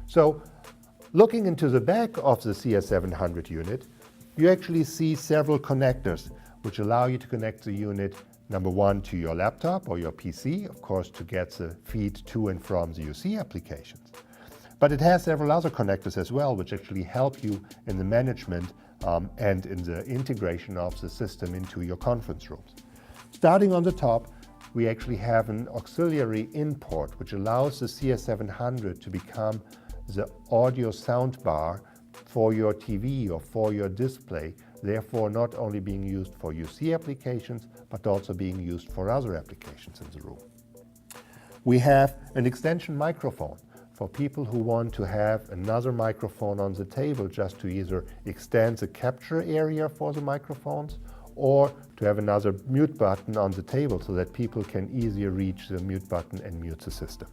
So, looking into the back of the CS-700 unit, you actually see several connectors which allow you to connect the unit, number one, to your laptop or your PC, of course, to get the feed to and from the UC applications. But it has several other connectors as well, which actually help you in the management and in the integration of the system into your conference rooms. Starting on the top, we actually have an auxiliary in port, which allows the CS-700 to become the audio soundbar for your TV or for your display, therefore not only being used for UC applications, but also being used for other applications in the room. We have an extension microphone for people who want to have another microphone on the table just to either extend the capture area for the microphones or to have another mute button on the table so that people can easier reach the mute button and mute the system.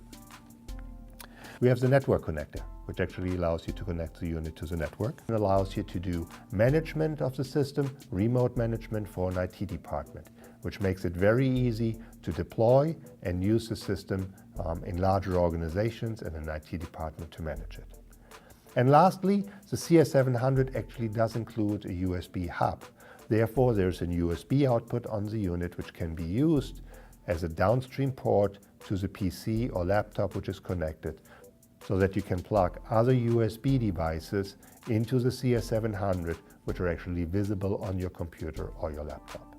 We have the network connector, which actually allows you to connect the unit to the network. It allows you to do management of the system, remote management for an IT department, which makes it very easy to deploy and use the system in larger organizations and an IT department to manage it. And lastly, the CS-700 actually does include a USB hub. Therefore, there's a USB output on the unit which can be used as a downstream port to the PC or laptop which is connected, so that you can plug other USB devices into the CS-700 which are actually visible on your computer or your laptop.